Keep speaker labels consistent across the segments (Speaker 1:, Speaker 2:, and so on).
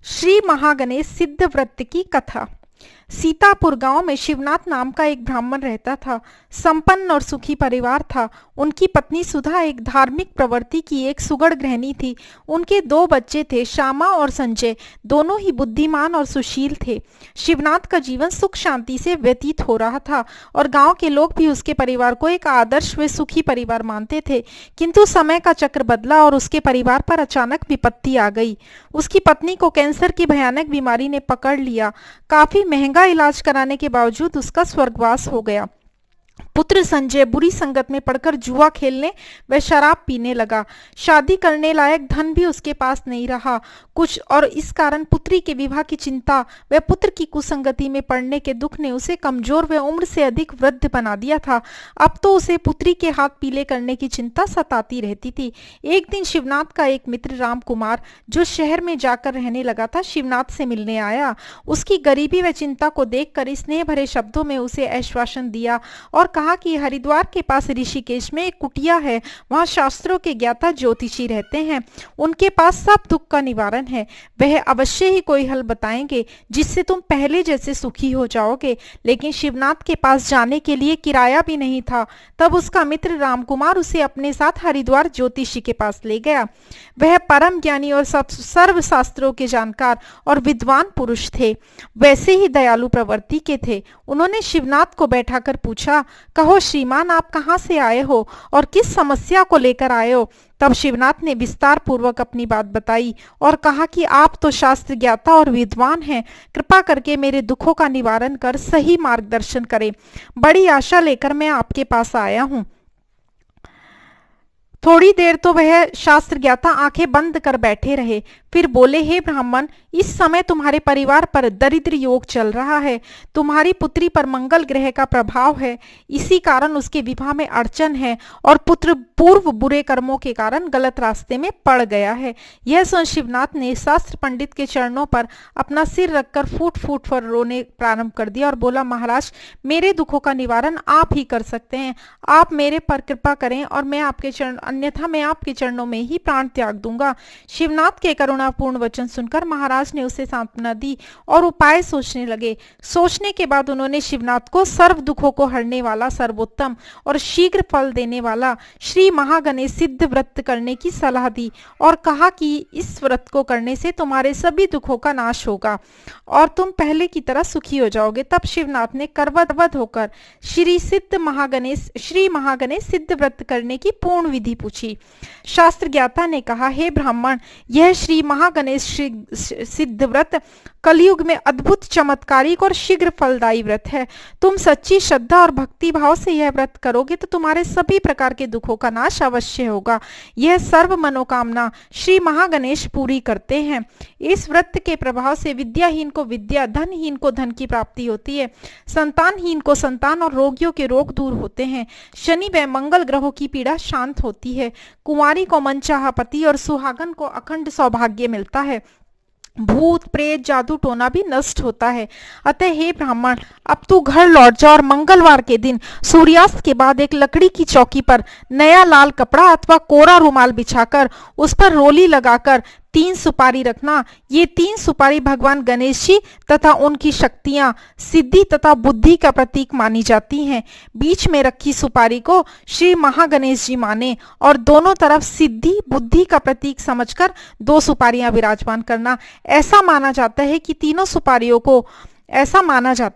Speaker 1: श्री महागणेश सिद्ध व्रत की कथा। सीतापुर गांव में शिवनाथ नाम का एक ब्राह्मण रहता था। संपन्न और सुखी परिवार था। उनकी पत्नी सुधा एक धार्मिक प्रवृत्ति की एक सुगढ़ गृहिणी थी। उनके 2 बच्चे थे, श्यामा और संजय। दोनों ही बुद्धिमान और सुशील थे। शिवनाथ का जीवन सुख शांति से व्यतीत हो रहा था और गांव के लोग भी उसके परिवार को एक आदर्श व सुखी परिवार मानते थे। किंतु समय का चक्र बदला और उसके परिवार पर अचानक विपत्ति आ गई। उसकी पत्नी को कैंसर की भयानक बीमारी ने पकड़ लिया। काफी महंगा इलाज कराने के बावजूद उसका स्वर्गवास हो गया। पुत्र संजय बुरी संगत में पड़कर जुआ खेलने व शराब पीने लगा। शादी करने लायक धन भी उसके पास नहीं रहा कुछ, और इस कारण पुत्री के विवाह की चिंता व पुत्र की कुसंगति में पड़ने के दुख ने उसे कमजोर व उम्र से अधिक वृद्ध बना दिया था। अब तो उसे पुत्री के हाथ पीले करने की चिंता सताती रहती थी। एक दिन शिवनाथ का एक मित्र राम कुमार, जो शहर में जाकर रहने लगा था, शिवनाथ से मिलने आया। उसकी गरीबी व चिंता को देखकर स्नेह भरे शब्दों में उसे आश्वासन दिया और कहा कि हरिद्वार के पास ऋषिकेश में एक कुटिया है। वहां शास्त्रों के ज्ञाता ज्योतिषी रहते हैं। उनके पास सब दुख का निवारण है। वह अवश्य ही कोई हल बताएंगे जिससे तुम पहले जैसे सुखी हो जाओगे। लेकिन शिवनाथ के पास जाने के लिए किराया भी नहीं था। तब उसका मित्र रामकुमार उसे अपने साथ हरिद्वार ज्योतिषी के पास ले गया। वह परम ज्ञानी और सर्व शास्त्रों के जानकार और विद्वान पुरुष थे। वैसे ही दयालु प्रवृत्ति के थे। उन्होंने शिवनाथ को बैठाकर पूछा, कहो श्रीमान, आप कहाँ से आए हो और किस समस्या को लेकर आए हो? तब शिवनाथ ने विस्तार पूर्वक अपनी बात बताई और कहा कि आप तो शास्त्र ज्ञाता और विद्वान हैं। कृपा करके मेरे दुखों का निवारण कर सही मार्गदर्शन करें। बड़ी आशा लेकर मैं आपके पास आया हूँ। थोड़ी देर तो वह शास्त्र ज्ञाता आंखें बंद कर बैठे रहे, फिर बोले, हे ब्राह्मण, इस समय तुम्हारे परिवार पर दरिद्र योग चल रहा है। तुम्हारी पुत्री पर मंगल ग्रह का प्रभाव है। इसी कारण उसके विवाह में अड़चन है और पुत्र पूर्व बुरे कर्मों के कारण गलत रास्ते में पड़ गया है। यह सुन शिवनाथ ने शास्त्र पंडित के चरणों पर अपना सिर रखकर फूट फूट कर रोने प्रारंभ कर दिया और बोला, महाराज, मेरे दुखों का निवारण आप ही कर सकते हैं। आप मेरे पर कृपा करें और मैं आपके चरण, अन्यथा मैं आपके चरणों में ही प्राण त्याग दूंगा। शिवनाथ के करुणापूर्ण वचन सुनकर महाराज ने उसे सांत्वना दी और उपाय सोचने लगे। सोचने के बाद उन्होंने शिवनाथ को सर्व दुखों को हरने वाला, सर्वोत्तम और शीघ्र फल देने वाला श्री महागणेश सिद्ध व्रत करने की सलाह दी और कहा कि इस व्रत को करने से तुम्हारे सभी दुखों का नाश होगा और तुम पहले की तरह सुखी हो जाओगे। तब शिवनाथ ने करवत होकर श्री महागणेश सिद्ध व्रत करने की पूर्ण विधि पूछी। शास्त्र ज्ञाता ने कहा, हे ब्राह्मण, यह श्री महागणेश सिद्ध व्रत कलयुग में अद्भुत, चमत्कारिक और शीघ्र फलदायी व्रत है। तुम सच्ची श्रद्धा और भक्ति भाव से यह व्रत करोगे तो तुम्हारे सभी प्रकार के दुखों का नाश अवश्य होगा। यह सर्व मनोकामना श्री महागणेश पूरी करते हैं। इस व्रत के प्रभाव से विद्याहीन को विद्या, धनहीन को धन की प्राप्ति होती है, संतानहीन को संतान और रोगियों के रोग दूर होते हैं, शनि व मंगल ग्रहों की पीड़ा शांत होती है, कुंवारी को मनचाहा पति और सुहागन को अखंड सौभाग्य मिलता है, भूत प्रेत जादू टोना भी नष्ट होता है। अतः हे ब्राह्मण, अब तू घर लौट जा और मंगलवार के दिन सूर्यास्त के बाद एक लकड़ी की चौकी पर नया लाल कपड़ा अथवा कोरा रुमाल बिछाकर उस पर रोली लगाकर 3 सुपारी रखना। ये 3 सुपारी भगवान गणेश जी तथा उनकी शक्तियां, सिद्धि तथा बुद्धि का प्रतीक मानी जाती हैं। बीच में रखी सुपारी को श्री महागणेश जी माने और दोनों तरफ सिद्धि बुद्धि का प्रतीक समझकर 2 सुपारियां विराजमान करना। ऐसा माना जाता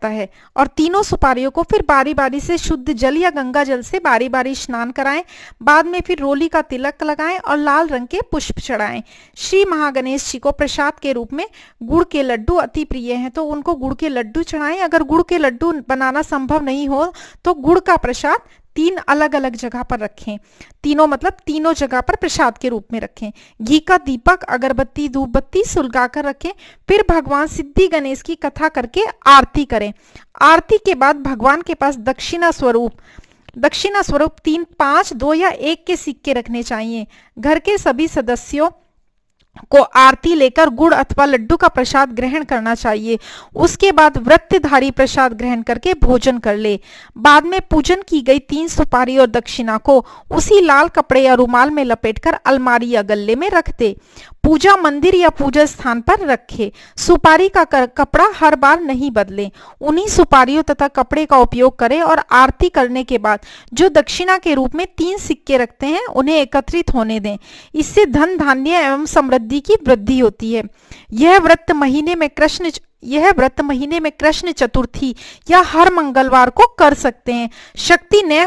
Speaker 1: है और तीनों सुपारियों को फिर बारी बारी से शुद्ध जल या गंगा जल से बारी बारी स्नान कराएं। बाद में फिर रोली का तिलक लगाएं और लाल रंग के पुष्प चढ़ाएं। श्री महागणेश जी को प्रसाद के रूप में गुड़ के लड्डू अति प्रिय हैं तो उनको गुड़ के लड्डू चढ़ाएं। अगर गुड़ के लड्डू बनाना संभव नहीं हो तो गुड़ का प्रसाद 3 अलग अलग जगह पर रखें। तीनों जगह पर प्रसाद के रूप में रखें। घी का दीपक, अगरबत्ती, धूप बत्ती सुलगाकर रखें। फिर भगवान सिद्धि गणेश की कथा करके आरती करें। आरती के बाद भगवान के पास दक्षिणा स्वरूप 3, 5, 2 या 1 के सिक्के रखने चाहिए। घर के सभी सदस्यों को आरती लेकर गुड़ अथवा लड्डू का प्रसाद ग्रहण करना चाहिए। उसके बाद व्रतधारी प्रसाद ग्रहण करके भोजन कर ले। बाद में पूजन की गई 3 सुपारी और दक्षिणा को उसी लाल कपड़े या रुमाल में लपेटकर अलमारी या गल्ले में रख दे। पूजा मंदिर या पूजा स्थान पर रखें। सुपारी का कपड़ा हर बार नहीं बदलें। उन्हीं सुपारियों तथा कपड़े का उपयोग करें और आरती करने के बाद जो दक्षिणा के रूप में 3 सिक्के रखते हैं उन्हें एकत्रित होने दें। इससे धन धान्य एवं समृद्धि की वृद्धि होती है। यह व्रत महीने में कृष्ण चतुर्थी या हर मंगलवार को कर सकते हैं। शक्ति न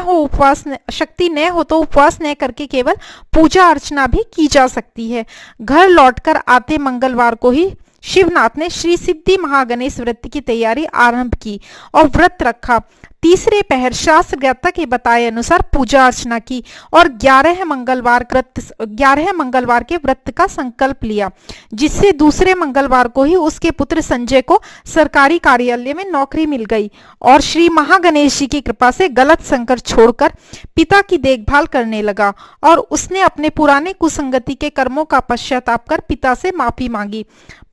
Speaker 1: हो तो उपवास न करके केवल पूजा अर्चना भी की जा सकती है। घर लौटकर आते मंगलवार को ही शिवनाथ ने श्री सिद्धि महागणेश व्रत की तैयारी आरंभ की और व्रत रखा। तीसरे पहर शास्त्र ज्ञाता के बताए अनुसार पूजा अर्चना की और 11 मंगलवार के व्रत का संकल्प लिया, जिससे दूसरे मंगलवार को ही उसके पुत्र संजय को सरकारी कार्यालय में नौकरी मिल गई और श्री महागणेश जी की कृपा से गलत संकट छोड़कर पिता की देखभाल करने लगा और उसने अपने पुराने कुसंगति के कर्मों का पश्चाताप कर पिता से माफी मांगी।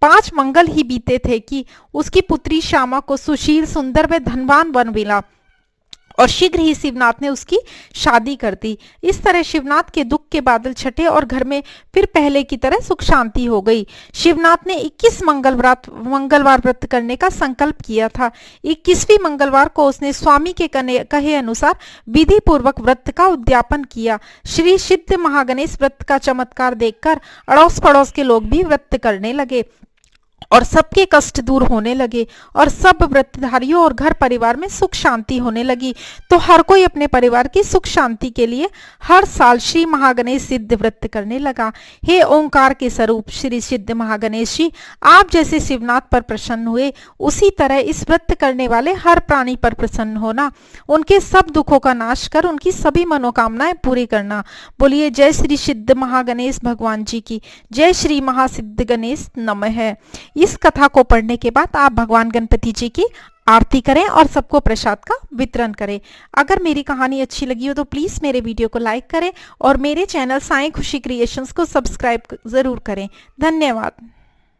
Speaker 1: 5 मंगल ही बीते थे कि उसकी पुत्री श्यामा को सुशील, सुंदर व धनवान वर मिला और शीघ्र ही शिवनाथ ने उसकी शादी कर दी। इस तरह शिवनाथ के दुख के बादल छटे और घर में फिर पहले की तरह सुख शांति हो गई। शिवनाथ ने 21 मंगलवार व्रत करने का संकल्प किया था। 21वें मंगलवार को उसने स्वामी के कहे अनुसार विधि पूर्वक व्रत का उद्यापन किया। श्री सिद्ध महागणेश व्रत का चमत्कार देखकर अड़ोस पड़ोस के लोग भी व्रत करने लगे और सबके कष्ट दूर होने लगे और सब व्रतधारियों और घर परिवार में सुख शांति होने लगी। तो हर कोई अपने परिवार की सुख शांति के लिए हर साल श्री महागणेश सिद्ध व्रत करने लगा। हे ओंकार के स्वरूप श्री सिद्ध महागणेश जी, आप जैसे शिवनाथ पर प्रसन्न हुए उसी तरह इस व्रत करने वाले हर प्राणी पर प्रसन्न होना। उनके सब दुखों का नाश कर उनकी सभी मनोकामनाएं पूरी करना। बोलिए जय श्री सिद्ध महागणेश भगवान जी की जय। श्री महासिद्ध गणेश नमः। इस कथा को पढ़ने के बाद आप भगवान गणपति जी की आरती करें और सबको प्रसाद का वितरण करें। अगर मेरी कहानी अच्छी लगी हो तो प्लीज मेरे वीडियो को लाइक करें और मेरे चैनल साईं खुशी क्रिएशंस को सब्सक्राइब जरूर करें। धन्यवाद।